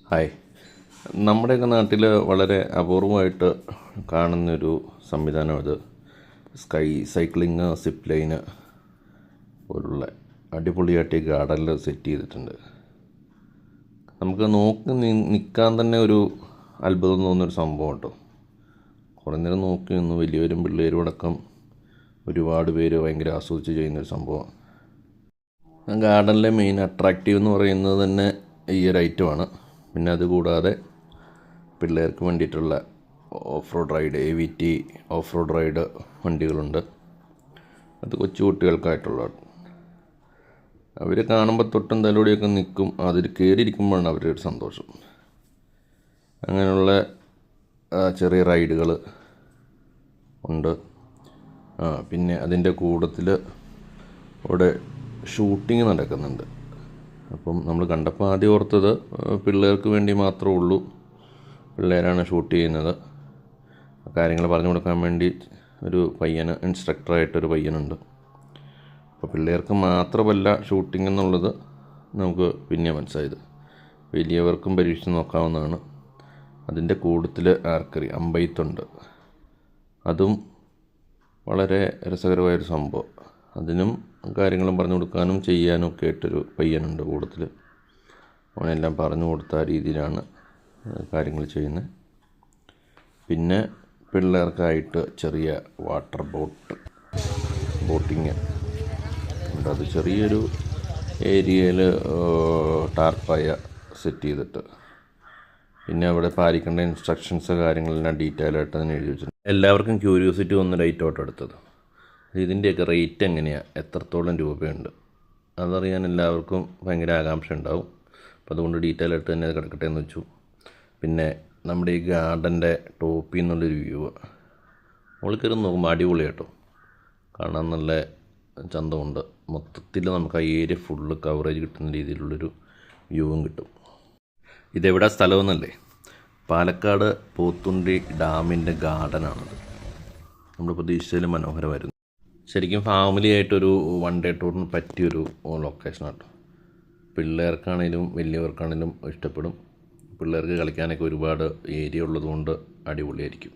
Hi. നമ്മുടെയൊക്കെ നാട്ടിൽ വളരെ അപൂർവമായിട്ട് കാണുന്നൊരു സംവിധാനം അത് സ്കൈ സൈക്ലിങ്, സിപ്പ് ലൈന് പോലുള്ള അടിപൊളിയായിട്ട് ഗാർഡനിൽ സെറ്റ് ചെയ്തിട്ടുണ്ട്. നമുക്ക് നോക്കി നിൽക്കാൻ തന്നെ ഒരു അത്ഭുതം തോന്നുന്നൊരു സംഭവം കേട്ടോ. കുറേ നേരം നോക്കി നിന്ന് വലിയവരും പിള്ളേരും അടക്കം ഒരുപാട് പേര് ഭയങ്കര ആസ്വദിച്ച് ചെയ്യുന്നൊരു സംഭവമാണ്. ഗാർഡനിലെ മെയിൻ അട്രാക്റ്റീവ് എന്ന് പറയുന്നത് തന്നെ ഈ ഒരു ഐറ്റമാണ്. പിന്നെ അതുകൂടാതെ പിള്ളേർക്ക് വേണ്ടിയിട്ടുള്ള off road ride, AVT off road ride വണ്ടികളുണ്ട്. അത് കൊച്ചു കുട്ടികൾക്കായിട്ടുള്ളതാണ്. അവർ കാണുമ്പോൾ തൊട്ടും തലോടിയൊക്കെ നിൽക്കും. അതിൽ കയറിയിരിക്കുമ്പോഴാണ് അവരുടെ ഒരു സന്തോഷം. അങ്ങനെയുള്ള ചെറിയ റൈഡുകൾ ഉണ്ട്. പിന്നെ അതിൻ്റെ കൂട്ടത്തിൽ ഇവിടെ ഷൂട്ടിങ് നടക്കുന്നുണ്ട്. അപ്പം നമ്മൾ കണ്ടപ്പോൾ ആദ്യം ഓർത്തത് പിള്ളേർക്ക് വേണ്ടി മാത്രമേ ഉള്ളൂ, പിള്ളേരാണ് ഷൂട്ട് ചെയ്യുന്നത്. കാര്യങ്ങൾ പറഞ്ഞു കൊടുക്കാൻ വേണ്ടി ഒരു ഇൻസ്ട്രക്ടറായിട്ടൊരു പയ്യനുണ്ട്. അപ്പോൾ പിള്ളേർക്ക് മാത്രമല്ല ഷൂട്ടിംഗ് എന്നുള്ളത് നമുക്ക് പിന്നെ മനസ്സിലായത്. വലിയവർക്കും പരീക്ഷിച്ച് നോക്കാവുന്നതാണ്. അതിൻ്റെ കൂട്ടത്തിൽ ആർക്കറി അമ്പെയ്ത്തുണ്ട്. അതും വളരെ രസകരമായൊരു സംഭവം. അതിനും കാര്യങ്ങളും പറഞ്ഞു കൊടുക്കാനും ചെയ്യാനും ഒക്കെ ആയിട്ടൊരു പയ്യനുണ്ട് കൂട്ടത്തിൽ. അവനെല്ലാം പറഞ്ഞു കൊടുത്ത രീതിയിലാണ് കാര്യങ്ങൾ ചെയ്യുന്നത്. പിന്നെ പിള്ളേർക്കായിട്ട് ചെറിയ വാട്ടർ ബോട്ടിങ് ഉണ്ട്. അത് ചെറിയൊരു ഏരിയയിൽ ടാർപ്പായ സെറ്റ് ചെയ്തിട്ട് പിന്നെ അവിടെ പാലിക്കേണ്ട ഇൻസ്ട്രക്ഷൻസ് കാര്യങ്ങളെല്ലാം ഡീറ്റെയിൽ ആയിട്ട് അതിന് എഴുതി വെച്ചിട്ടുണ്ട്. എല്ലാവർക്കും ക്യൂരിയോസിറ്റി വന്ന ലൈറ്റോട്ട് എടുത്തത്. ഇതിൻ്റെയൊക്കെ റേറ്റ് എങ്ങനെയാണ്, എത്രത്തോളം രൂപയുണ്ട്, അതറിയാൻ എല്ലാവർക്കും ഭയങ്കര ആകാംക്ഷ ഉണ്ടാവും. അപ്പോൾ അതുകൊണ്ട് ഡീറ്റെയിൽ ആയിട്ട് തന്നെ അത് കിടക്കട്ടെ എന്ന് വെച്ചു. പിന്നെ നമ്മുടെ ഈ ഗാർഡൻ്റെ ടോപ്പിൽ നിന്നുള്ളൊരു വ്യൂ മുകളിൽ കയറി നോക്കുമ്പോൾ അടിപൊളി കേട്ടോ. കാണാൻ നല്ല ചന്തമുണ്ട്. മൊത്തത്തിൽ നമുക്ക് ആ ഏരിയ ഫുള്ള് കവറേജ് കിട്ടുന്ന രീതിയിലുള്ളൊരു വ്യൂവും കിട്ടും. ഇതെവിടെ സ്ഥലമെന്നല്ലേ? പാലക്കാട് പോത്തുണ്ടി ഡാമിൻ്റെ ഗാർഡനാണത്. നമ്മുടെ പ്രതീക്ഷിച്ചതിൽ മനോഹരമായിരുന്നു. ശരിക്കും ഫാമിലി ആയിട്ടൊരു 1 ഡേ ടൂറിന് പറ്റിയൊരു ലൊക്കേഷനാണ് കേട്ടോ. പിള്ളേർക്കാണേലും വലിയവർക്കാണേലും ഇഷ്ടപ്പെടും. പിള്ളേർക്ക് കളിക്കാനൊക്കെ ഒരുപാട് ഏരിയ ഉള്ളതുകൊണ്ട് അടിപൊളിയായിരിക്കും.